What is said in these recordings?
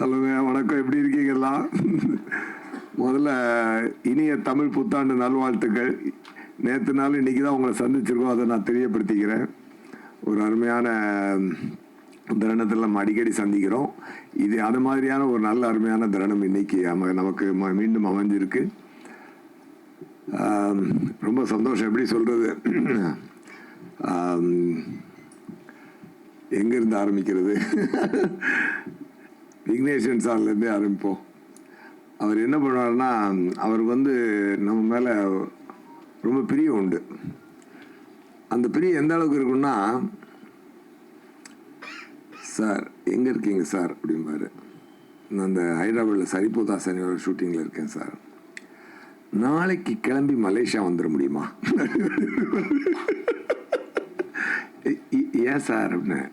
ஹலோங்க, வணக்கம். எப்படி இருக்கீங்களா? முதல்ல இனிய தமிழ் புத்தாண்டு நல்வாழ்த்துக்கள். நேற்று நாள் இன்னைக்கு தான் உங்களை சந்திச்சிருக்கோம், அதை நான் தெரியப்படுத்திக்கிறேன். ஒரு அருமையான தருணத்தில் நம்ம அடிக்கடி சந்திக்கிறோம். இது அது மாதிரியான ஒரு நல்ல அருமையான தருணம் இன்னைக்கு நமக்கு மீண்டும் அமைஞ்சிருக்கு. ரொம்ப சந்தோஷம். எப்படி சொல்றது, எங்கிருந்து ஆரம்பிக்கிறது? விக்னேஷன் சார்லேருந்தே ஆரம்பிப்போம். அவர் என்ன பண்ணுவார்னா, அவர் நம்ம மேலே ரொம்ப பிரியம் உண்டு. அந்த பிரியம் எந்த அளவுக்கு இருக்குன்னா, சார் எங்கே இருக்கீங்க சார் அப்படிம்பாரு. நான் அந்த ஹைதராபாத்தில் சரிபோதாசன் ஒரு ஷூட்டிங்கில் இருக்கேன் சார், நாளைக்கு கிளம்பி மலேசியா வந்துட முடியுமா? ஏன் சார் அப்படின்னு.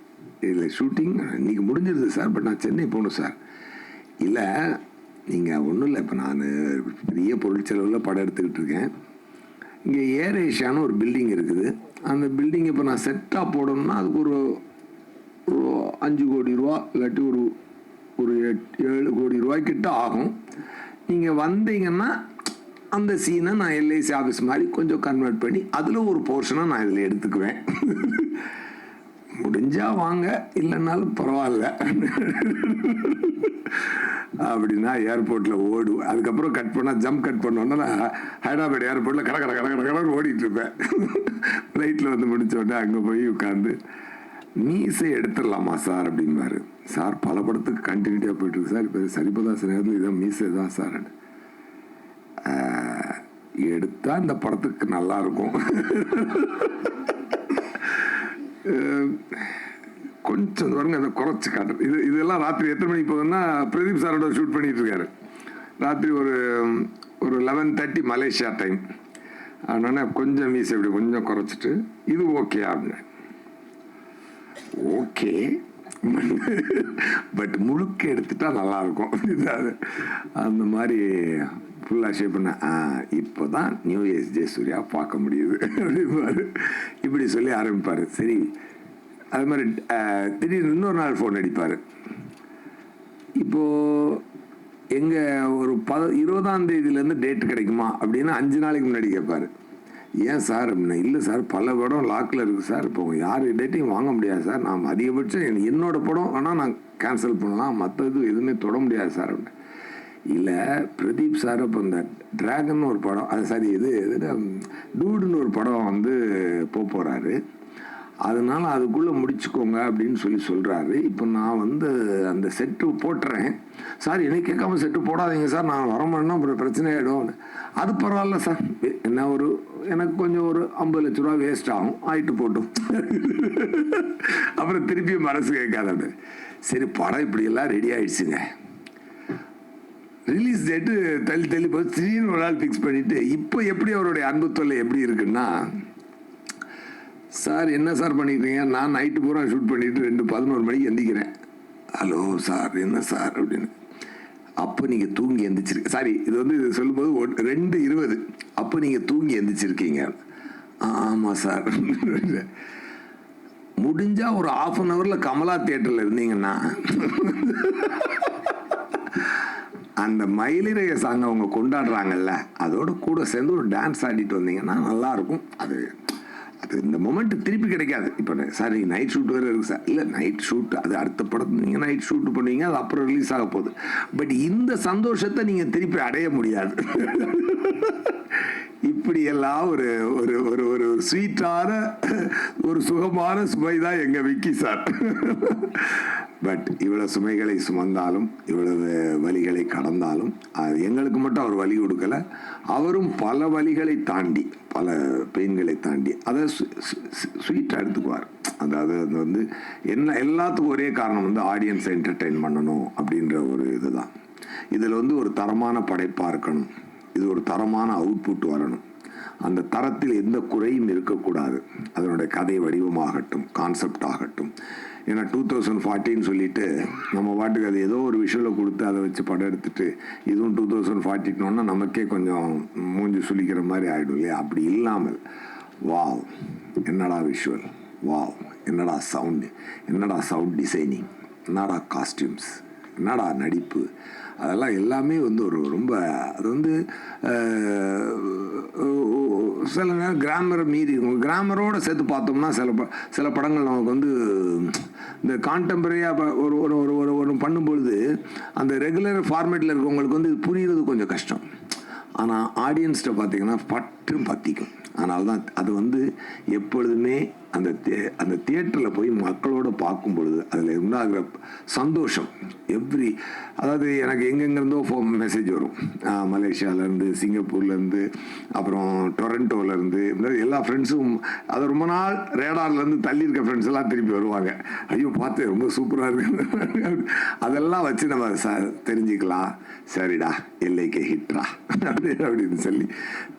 இல்லை, ஷூட்டிங் இன்னைக்கு முடிஞ்சிருது சார், பட் நான் சென்னை போகணும் சார். இல்லை, நீங்கள் ஒன்றும் இல்லை, இப்போ நான் பெரிய பொருட்செலவில் படம் எடுத்துக்கிட்டு இருக்கேன். இங்கே ஏர் ஏஷியான்னு ஒரு பில்டிங் இருக்குது. அந்த பில்டிங் இப்போ நான் செட்டாக போடணும்னா அதுக்கு ஒரு 5 கோடி ரூபா, இல்லாட்டி ஒரு 7 கோடி ரூபாய்க்கிட்ட ஆகும். நீங்கள் வந்தீங்கன்னா அந்த சீனை நான் எல்ஐசி ஆஃபீஸ் மாதிரி கொஞ்சம் கன்வெர்ட் பண்ணி அதில் ஒரு போர்ஷனை நான் இதில் எடுத்துக்குவேன். முடிஞ்சா வாங்க, இல்லைன்னாலும் பரவாயில்ல அப்படின்னா ஏர்போர்ட்டில் ஓடுவேன். அதுக்கப்புறம் கட் பண்ணால் ஜம்ப் கட் பண்ணோன்னா நான் ஹைதராபாத் ஏர்போர்ட்டில் கடை ஓடிட்டு இருப்பேன். ஃப்ளைட்டில் முடிச்ச உடனே அங்கே போய் உட்காந்து மீசை எடுத்துடலாமா சார் அப்படின்பாரு. சார் பல படத்துக்கு கண்டினியூட்டியாக போயிட்டுருக்கு சார், இப்போ சரிபதாசன் நேரத்தில் இதான் மீசை தான் சார். எடுத்தா இந்த படத்துக்கு நல்லா இருக்கும். கொஞ்சம் பாருங்க, அதை குறைச்சி காட்டுறது. இதெல்லாம் ராத்திரி எத்தனை மணிக்கு போகுதுன்னா, பிரதீப் சாரோட ஷூட் பண்ணிட்டு இருக்காரு. ராத்திரி ஒரு 11:30 மலேசியா டைம். அதனால கொஞ்சம் மீசை இப்படி கொஞ்சம் குறைச்சிட்டு, இது ஓகே அப்படின்னு. ஓகே, பட் முழுக்க எடுத்துட்டா நல்லா இருக்கும். அந்த மாதிரி ஃபுல்லாக ஷேப் பண்ண இப்போ தான் நியூ ஏஜ் ஜெயசூர்யா பார்க்க முடியுது அப்படிம்பாரு. இப்படி சொல்லி ஆரம்பிப்பார். சரி, அது மாதிரி திடீர்னு இன்னொரு நாள் ஃபோன் அடிப்பார். இப்போது எங்கள் ஒரு 20ஆம் தேதியிலேருந்து டேட் கிடைக்குமா அப்படின்னு 5 நாளைக்கு முன்னாடி கேட்பார். ஏன் சார் அப்படின்னா, இல்லை சார் பல படம் லாக்கில் இருக்குது சார், இப்போ யார் டேட்டையும் வாங்க முடியாது சார், நான் அதிகபட்சம் என்னோடய படம் வேணால் நான் கேன்சல் பண்ணலாம், மற்றது எதுவுமே தொட முடியாது சார் அப்படின்னு. இல்லை, பிரதீப் சார் இப்போ இந்த டிராகன் ஒரு படம், அது சரி, இது டூடுன்னு ஒரு படம் போகிறாரு, அதனால அதுக்குள்ளே முடிச்சுக்கோங்க அப்படின்னு சொல்கிறாரு. இப்போ நான் அந்த செட்டு போட்டுறேன் சார், என்னை கேட்காம செட்டு போடாதீங்க சார், நான் வரமாட்டேன்னா அப்புறம் பிரச்சனை ஆகிடும். அது பரவாயில்ல சார், என்ன எனக்கு கொஞ்சம் ஒரு 50 லட்ச ரூபா வேஸ்ட் ஆகும், ஆயிட்டு போட்டும். அப்புறம் திருப்பியும் மனசு கேட்காத. சரி, படம் இப்படியெல்லாம் ரெடி ஆயிடுச்சுங்க, ரிலீஸ் டேட்டு தள்ளி போய் திடீர்னு ஒரு நாள் ஃபிக்ஸ் பண்ணிவிட்டு, இப்போ எப்படி அவருடைய அன்பு தொல்லை எப்படி இருக்குன்னா, சார் என்ன சார் பண்ணிக்கிறீங்க, நான் நைட்டு பூரா ஷூட் பண்ணிவிட்டு 2:11 மணிக்கு எந்திக்கிறேன். ஹலோ சார், என்ன சார் அப்படின்னு. அப்போ நீங்கள் தூங்கி எந்திரிச்சிருக்க, சாரி இது சொல்லும்போது 2:20, அப்போ நீங்கள் தூங்கி எந்திரிச்சிருக்கீங்க. ஆமாம் சார். முடிஞ்சால் ஒரு 1/2 ஹவரில் கமலா தியேட்டரில் இருந்தீங்கன்னா அந்த மயிலிறக சாங் அவங்க கொண்டாடுறாங்கல்ல, அதோட கூட சேர்ந்து ஒரு டான்ஸ் ஆடிட்டு வந்தீங்கன்னா நல்லாயிருக்கும். அது இந்த மொமெண்ட் திருப்பி கிடைக்காது. இப்போ சார் நீங்கள் நைட் ஷூட் வேறு இருக்குது சார், இல்லை நைட் ஷூட் அது அடுத்த படத்து நீங்கள் நைட் ஷூட் பண்ணுவீங்க, அது அப்புறம் ரிலீஸ் ஆக போகுது. பட் இந்த சந்தோஷத்தை நீங்கள் திருப்பி அடைய முடியாது. இப்படியெல்லாம் ஒரு ஒரு ஒரு ஒரு ஸ்வீட்டான ஒரு சுகமான சுமை தான் எங்கள் விக்கி சார். பட் இவ்வளவு சுமைகளை சுமந்தாலும், இவ்வளவு வலிகளை கடந்தாலும், அது எங்களுக்கு மட்டும் அவர் வலி கொடுக்கல, அவரும் பல வலிகளை தாண்டி, பல பெயின்களை தாண்டி அதை ஸ்வீட்டாக எடுத்துக்குவார். அதாவது அது என்ன எல்லாத்துக்கும் ஒரே காரணம் ஆடியன்ஸை என்டர்டெயின் பண்ணணும் அப்படின்ற ஒரு இதுதான். இதில் ஒரு தரமான படைப்பாக இருக்கணும், இது ஒரு தரமான அவுட்புட் வரணும், அந்த தரத்தில் எந்த குறையும் இருக்கக்கூடாது. அதனுடைய கதை வடிவமாகட்டும், கான்செப்ட் ஆகட்டும். ஏன்னா 2014 சொல்லிட்டு நம்ம பாட்டுக்கு அது ஏதோ ஒரு விஷுவலை கொடுத்து அதை வச்சு படம் எடுத்துட்டு இதுவும் 2014 நமக்கே கொஞ்சம் மூஞ்சி சுளிக்கிற மாதிரி ஆகிடும் இல்லையா? அப்படி இல்லாமல் வாவ் என்னடா விஷுவல், வாவ் என்னடா சவுண்டு, என்னடா சவுண்ட் டிசைனிங், என்னடா காஸ்டியூம்ஸ், என்னடா நடிப்பு, அதெல்லாம் எல்லாமே வந்து ஒரு ரொம்ப அது வந்து சில நேரம் கிராமரை மீறி கிராமரோடு சேர்த்து பார்த்தோம்னா சில படங்கள் நமக்கு வந்து இந்த கான்டெம்பரரியாக ஒரு ஒரு ஒரு ஒரு ஒரு பண்ணும்பொழுது அந்த ரெகுலர் ஃபார்மேட்டில் இருக்கவங்களுக்கு வந்து புரிகிறது கொஞ்சம் கஷ்டம். ஆனால் ஆடியன்ஸ்கிட்ட பார்த்தீங்கன்னா பற்றும் பற்றிக்கும். அதனால தான் அது வந்து எப்பொழுதுமே அந்த தியேட்டரில் போய் மக்களோடு பார்க்கும் பொழுது அதில் உண்டாகிற சந்தோஷம் அதாவது எனக்கு எங்கெங்கேருந்தோ மெசேஜ் வரும். மலேசியாவிலேருந்து, சிங்கப்பூர்லேருந்து, அப்புறம் டொரண்டோலேருந்து, எல்லா ஃப்ரெண்ட்ஸும் அது ரொம்ப நாள் ரேடார்லேருந்து தள்ளி இருக்க ஃப்ரெண்ட்ஸ் எல்லாம் திருப்பி வருவாங்க. ஐயோ பார்த்து ரொம்ப சூப்பராக இருக்கு, அதெல்லாம் வச்சு நம்ம தெரிஞ்சுக்கலாம். சரிடா எல்லைக்கு ஹிட்ரா அப்படின்னு சொல்லி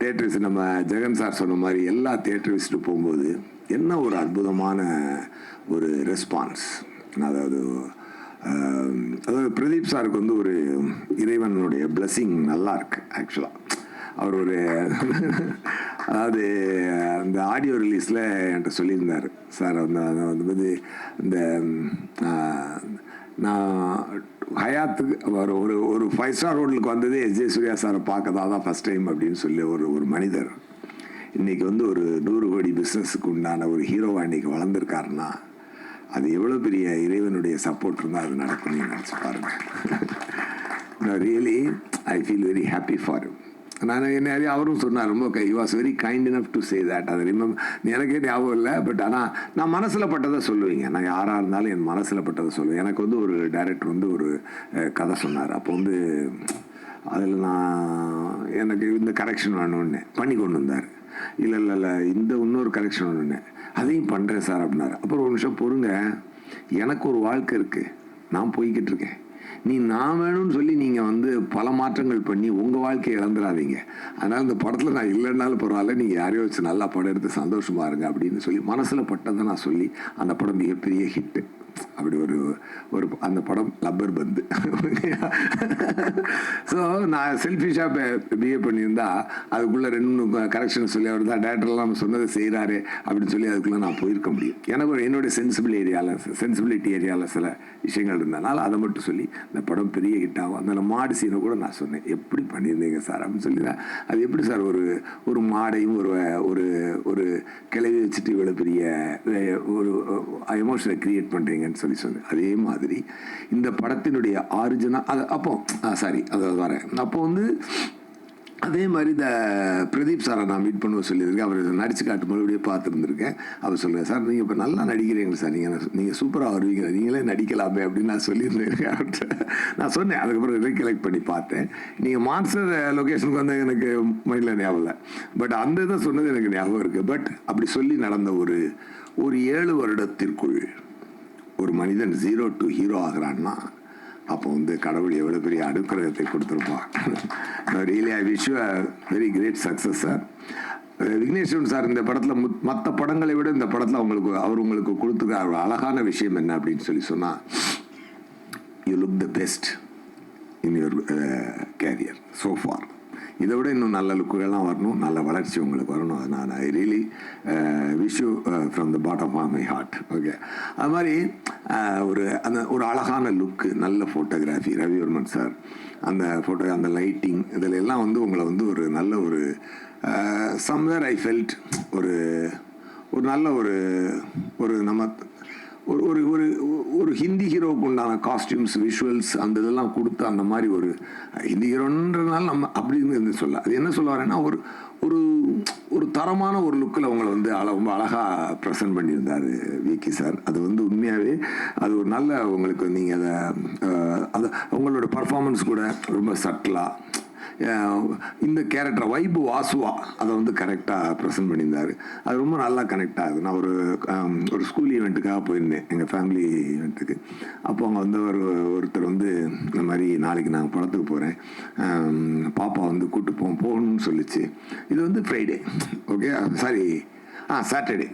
தியேட்டர்ஸ் நம்ம ஜெகன் சார் சொன்ன மாதிரி எல்லா தியேட்டர் விசிட்டு போகும்போது என்ன ஒரு அற்புதமான ஒரு ரெஸ்பான்ஸ். அதாவது பிரதீப் சாருக்கு வந்து ஒரு இறைவனுடைய பிளெஸிங் நல்லா இருக்கு. ஆக்சுவலாக அவர் ஒரு அதாவது அந்த ஆடியோ ரிலீஸில் என்கிட்ட சொல்லியிருந்தார் சார், வந்து இந்த நான் ஹயாத்துக்கு ஒரு ஒரு ஒரு 5 ஸ்டார் ஹோட்டலுக்கு வந்ததே எஸ்.ஜே. சூர்யா சாரை பார்க்க தான் ஃபஸ்ட் டைம் அப்படின்னு சொல்லி ஒரு மனிதர் இன்றைக்கி வந்து ஒரு 100 கோடி பிஸ்னஸுக்கு உண்டான ஒரு ஹீரோவாக இன்றைக்கி வளர்ந்துருக்காருன்னா அது எவ்வளோ பெரிய இறைவனுடைய சப்போர்ட் இருந்தால் அது நடக்கும். நீங்கள் நினச்சி பாருங்கள். Really I feel very happy for you. நான் நிறைய அவரும் சொன்னார், ரொம்ப you was very kind enough to say that. அது எனக்கே ஞாபகம் இல்லை, பட் ஆனால் நான் மனசில் பட்டதை சொல்லுவீங்க. நான் யாராக இருந்தாலும் என் மனசில் பட்டதை சொல்லுவேன். எனக்கு வந்து ஒரு டைரக்டர் வந்து ஒரு கதை சொன்னார். அப்போ வந்து அதில் எனக்கு இந்த கரெக்ஷன் வேணும்னு பண்ணி கொண்டு வந்தார். இல்லை இன்னொரு கரெக்ஷன் ஒன்று அதையும் பண்ணுறேன் சார் அப்படின்னாரு. அப்புறம் ஒரு நிமிஷம் பொறுங்க, எனக்கு ஒரு வாழ்க்கை இருக்குது, நான் போய்கிட்டு இருக்கேன். நான் வேணும்னு சொல்லி நீங்கள் வந்து பல மாற்றங்கள் பண்ணி உங்கள் வாழ்க்கையை இழந்துடாதீங்க. அதனால் இந்த படத்தில் நான் இல்லைன்னாலும் பரவாயில்ல, நீங்கள் யாரையோ வச்சு நல்லா படம் எடுத்து சந்தோஷமாக இருங்க அப்படின்னு சொல்லி மனசில் பட்டதை நான் சொல்லி அந்த படம் மிகப்பெரிய ஹிட்டு. அப்படி ஒரு அந்த படம் லப்பர் பந்து. ஸோ நான் செல்ஃபிஷாக பிஹேவ் பண்ணியிருந்தா அதுக்குள்ளே 2 கரெக்ஷன் சொல்லி அவர் தான் டேரக்டர்லாம் நம்ம சொன்னதை செய்கிறாரு அப்படின்னு சொல்லி அதுக்குள்ளே நான் போயிருக்க முடியும். எனக்கு என்னுடைய சென்சிபிலிட்டி ஏரியாவில் சில விஷயங்கள் இருந்ததுனால அதை மட்டும் சொல்லி இந்த படம் பெரிய ஹிட் ஆகும். அந்த மாடு சீனை கூட நான் சொன்னேன், எப்படி பண்ணியிருந்தீங்க சார் அப்படின்னு சொல்லி தான். அது எப்படி சார் ஒரு மாடையும் ஒரு ஒரு கிளவி வச்சுட்டு இவ்வளோ பெரிய ஒரு எமோஷனை கிரியேட் பண்ணுறீங்க சொல்லி சொன்னேன். அதே மாதிரி இந்த படத்தினுடைய ஆரிஜினல் அது அப்போ வரேன். அப்போ வந்து அதே மாதிரி இந்த பிரதீப் சாரை நான் மீட் பண்ணுவோம் சொல்லியிருக்கேன். அவர் நடிச்சு காட்டு மறுபடியும் பார்த்துருந்துருக்கேன். அவர் சொல்லுங்கள் சார், நீங்கள் இப்போ நல்லா நடிக்கிறீங்க சார், நீங்கள் சூப்பராக வருவீங்க, நீங்களே நடிக்கலாமே அப்படின்னு நான் சொல்லியிருந்தேன் அவர்கிட்ட. நான் சொன்னேன், அதுக்கப்புறம் ரீகலெக்ட் பண்ணி பார்த்தேன். நீங்கள் மான்ஸ்டர் லொக்கேஷனுக்கு வந்து எனக்கு மைண்டில் ஞாபகம் இல்லை, பட் அந்த இதை சொன்னது எனக்கு ஞாபகம் இருக்குது. பட் அப்படி சொல்லி நடந்த ஒரு 7 வருடத்திற்குள் ஒரு மனிதன் 0 to ஹீரோ ஆகிறான்னா அப்போ வந்து கடவுள் எவ்வளோ பெரிய அனுக்கிரகத்தை கொடுத்துருப்பான். Really I wish you a very great success sir. Vigneswaran sir இந்த படத்தில் மற்ற படங்களை விட இந்த படத்தில் அவர் உங்களுக்கு கொடுத்துருக்க அழகான விஷயம் என்ன அப்படின்னு சொல்லி சொன்னால், you look the best in your career so for. இதை விட இன்னும் நல்ல லுக்குகள்லாம் வரணும், நல்ல வளர்ச்சி உங்களுக்கு வரணும். அதனால் I really wish you from the bottom of my heart. Okay, அது மாதிரி ஒரு அழகான லுக்கு, நல்ல ஃபோட்டோகிராஃபி, ரவிவர்மன் சார் அந்த ஃபோட்டோ, அந்த லைட்டிங், இதில் எல்லாம் வந்து உங்களை வந்து ஒரு நல்ல ஒரு சம்வேர் ஐ ஃபெல்ட் ஒரு நல்ல ஒரு நம்ம ஒரு ஹிந்தி ஹீரோவுக்கு உண்டான காஸ்டியூம்ஸ், விஷுவல்ஸ், அந்த இதெல்லாம் கொடுத்து அந்த மாதிரி ஒரு ஹிந்தி ஹீரோன்றதுனால நம்ம அப்படின்னு சொல்ல, அது என்ன சொல்ல வரேன்னா ஒரு தரமான ஒரு லுக்கில் அவங்களை வந்து ரொம்ப அழகாக ப்ரெசென்ட் பண்ணியிருந்தார் விக்கி சார். அது வந்து உண்மையாகவே அது ஒரு நல்ல உங்களுக்கு நீங்கள் அதை உங்களோட பர்ஃபார்மன்ஸ் கூட ரொம்ப சட்டிலாக இந்த கேரக்டர் வைபு வாசுவா அதை வந்து கரெக்டாக ப்ரெசென்ட் பண்ணியிருந்தார். அது ரொம்ப நல்லா கனெக்ட் ஆகுது. நான் ஒரு ஸ்கூல் ஈவெண்ட்டுக்காக போயிருந்தேன், எங்கள் ஃபேமிலி ஈவெண்ட்டுக்கு. அப்போ அங்கே வந்து ஒருத்தர் வந்து இந்த மாதிரி நாளைக்கு நாங்கள் படத்துக்கு போகிறேன், பாப்பா வந்து கூப்பிட்டு போகணும்னு சொல்லிச்சு. இது வந்து ஃப்ரைடே, ஓகே சாரி சாட்டர்டே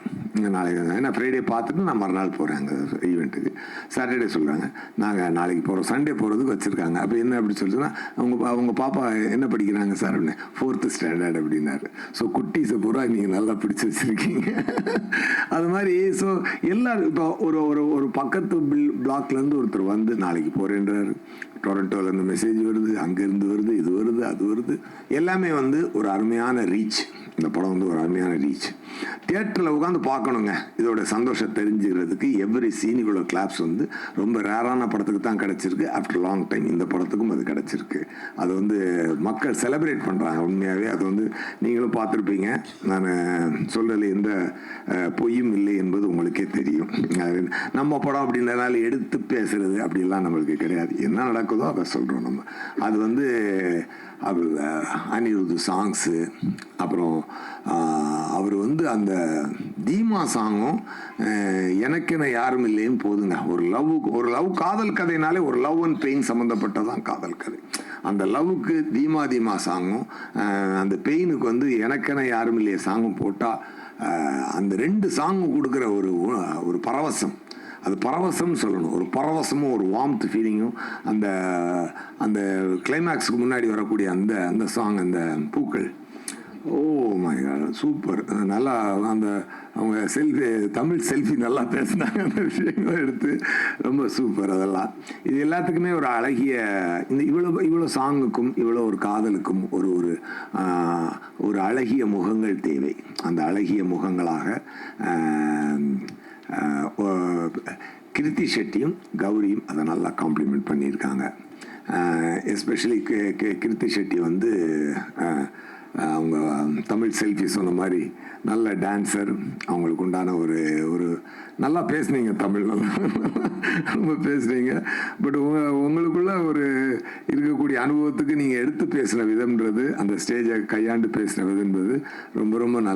நாளைக்கு ஏன்னா ஃப்ரைடே பார்த்துட்டு நான் மறுநாள் போகிறேன் அங்கே ஈவெண்ட்டுக்கு. சாட்டர்டே சொல்கிறாங்க நாங்கள் நாளைக்கு போகிறோம், சண்டே போகிறதுக்கு வச்சுருக்காங்க. அப்போ என்ன அப்படி சொல்லிட்டுனா அவங்க பாப்பா என்ன படிக்கிறாங்க சார் அப்படின்னு, 4th ஸ்டாண்டர்ட் அப்படின்னாரு. ஸோ குட்டீஸை பூரா நீங்கள் நல்லா பிடிச்சி வச்சுருக்கீங்க. அது மாதிரி ஸோ எல்லாரும் இப்போ ஒரு ஒரு ஒரு பக்கத்து பிளாக்லேருந்து ஒருத்தர் வந்து நாளைக்கு போகிறேன்றாரு, டொரண்டோலேருந்து மெசேஜ் வருது, அங்கேருந்து வருது, இது வருது, அது வருது, எல்லாமே வந்து ஒரு அருமையான ரீச். இந்த படம் வந்து ஒரு அருமையான ரீச். தியேட்டரில் உட்காந்து பார்க்கணுங்க இதோட சந்தோஷம் தெரிஞ்சுக்கிறதுக்கு. எவ்ரி சீன் இவ்வளோ கிளாப்ஸ் வந்து ரொம்ப ரேரான படத்துக்கு தான் கிடச்சிருக்கு. ஆஃப்டர் லாங் டைம் இந்த படத்துக்கும் அது கிடச்சிருக்கு. அது வந்து மக்கள் செலிப்ரேட் பண்ணுறாங்க உண்மையாகவே. அது வந்து நீங்களும் பார்த்துருப்பீங்க. நான் சொல்கிறதுல எந்த பொய்யும் இல்லை என்பது உங்களுக்கே தெரியும். நம்ம படம் அப்படின்றதுனால எடுத்து பேசுறது அப்படிலாம் நம்மளுக்கு கிடையாது. என்ன நடக்குதோ அதை சொல்கிறோம் நம்ம. அது வந்து அனிருத் சாங்ஸு, அப்புறம் அவர் வந்து அந்த தீமா சாங்கும் எனக்கென யாரும் இல்லைன்னு போதுங்க. ஒரு லவ் காதல் கதைனாலே ஒரு லவ் அண்ட் பெயின் சம்மந்தப்பட்டதான் காதல் கதை. அந்த லவ்வுக்கு தீமா சாங்கும் அந்த பெயினுக்கு வந்து எனக்கென யாரும் இல்லையே சாங்கும் போட்டால் அந்த 2 சாங்கும் கொடுக்குற ஒரு பரவசம், அது பரவசம்னு சொல்லணும். ஒரு பரவசமும் ஒரு வார்ம்த் ஃபீலிங்கும் அந்த அந்த கிளைமேக்ஸுக்கு முன்னாடி வரக்கூடிய அந்த சாங், அந்த பூக்கள், ஓ மை காட் சூப்பர். நல்லா அந்த அவங்க தமிழ் செல்ஃபி நல்லா பேசினாங்க. அந்த விஷயங்களை எடுத்து ரொம்ப சூப்பர். அதெல்லாம் இது எல்லாத்துக்குமே ஒரு அழகிய இந்த இவ்வளோ சாங்குக்கும் இவ்வளோ ஒரு காதலுக்கும் ஒரு அழகிய முகங்கள் தேவை. அந்த அழகிய முகங்களாக கிருத்தி ஷெட்டியும் கௌரியும் அதை நல்லா காம்ப்ளிமெண்ட் பண்ணியிருக்காங்க. எஸ்பெஷலி கிருத்தி ஷெட்டி வந்து அவங்க தமிழ் செல்ஃபி சொன்ன மாதிரி நல்ல டான்ஸர். அவங்களுக்கு உண்டான ஒரு நல்லா பேசுனீங்க, தமிழ் நல்லா ரொம்ப பேசுனீங்க. பட் உங்களுக்குள்ள ஒரு இருக்கக்கூடிய அனுபவத்துக்கு நீங்கள் எடுத்து பேசின விதம்ன்றது, அந்த ஸ்டேஜை கையாண்டு பேசின விதம்ன்றது ரொம்ப ரொம்ப நல்ல